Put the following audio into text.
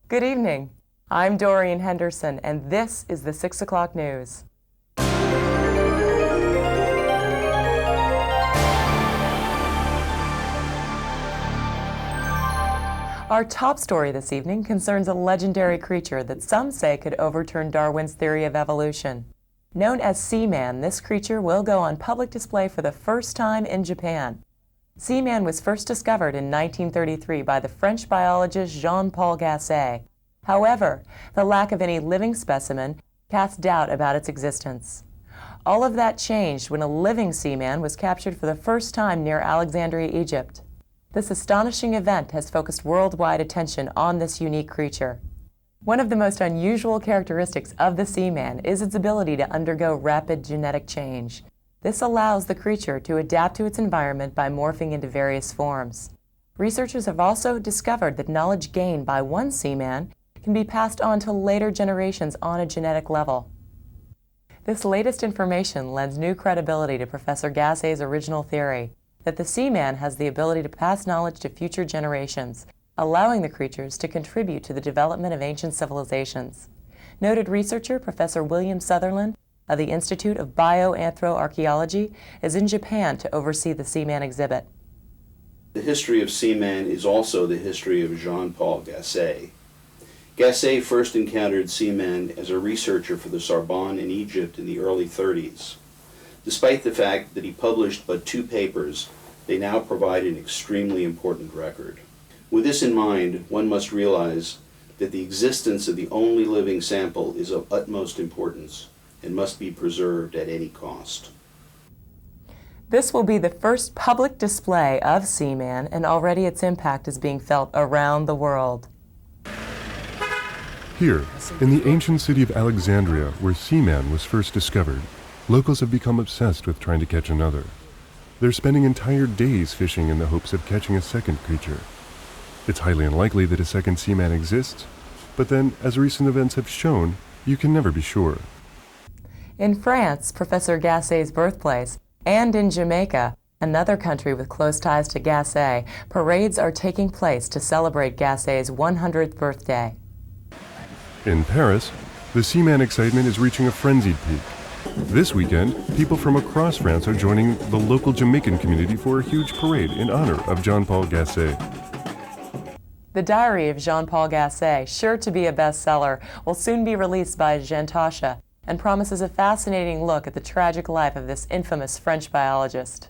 Good evening. I'm Doreen Henderson, and this is the 6 o'clock news. Our top story this evening concerns a legendary creature that some say could overturn Darwin's theory of evolution. Known as Seaman, this creature will go on public display for the first time in Japan. Seaman was first discovered in 1933 by the French biologist Jean-Paul Gasset. However, the lack of any living specimen casts doubt about its existence. All of that changed when a living seaman was captured for the first time near Alexandria, Egypt. This astonishing event has focused worldwide attention on this unique creature. One of the most unusual characteristics of the seaman is its ability to undergo rapid genetic change. This allows the creature to adapt to its environment by morphing into various forms. Researchers have also discovered that knowledge gained by one seaman can be passed on to later generations on a genetic level. This latest information lends new credibility to Professor Gasset's original theory that the seaman has the ability to pass knowledge to future generations, allowing the creatures to contribute to the development of ancient civilizations. Noted researcher Professor William Sutherland of the Institute of Bioanthroarchaeology is in Japan to oversee the Seaman exhibit. The history of Seaman is also the history of Jean-Paul Gasset. Gasset first encountered Seaman as a researcher for the Sorbonne in Egypt in the early 30s. Despite the fact that he published but 2 papers, they now provide an extremely important record. With this in mind, one must realize that the existence of the only living sample is of utmost importance and must be preserved at any cost. This will be the first public display of Seaman, and already its impact is being felt around the world. Here, in the ancient city of Alexandria, where Seaman was first discovered, locals have become obsessed with trying to catch another. They're spending entire days fishing in the hopes of catching a second creature. It's highly unlikely that a second Seaman exists, but then, as recent events have shown, you can never be sure. In France, Professor Gasset's birthplace, and in Jamaica, another country with close ties to Gasset, parades are taking place to celebrate Gasset's 100th birthday. In Paris, the Seaman excitement is reaching a frenzied peak. This weekend, people from across France are joining the local Jamaican community for a huge parade in honor of Jean-Paul Gasset. The Diary of Jean-Paul Gasset, sure to be a bestseller, will soon be released by Jean Tasha and promises a fascinating look at the tragic life of this infamous French biologist.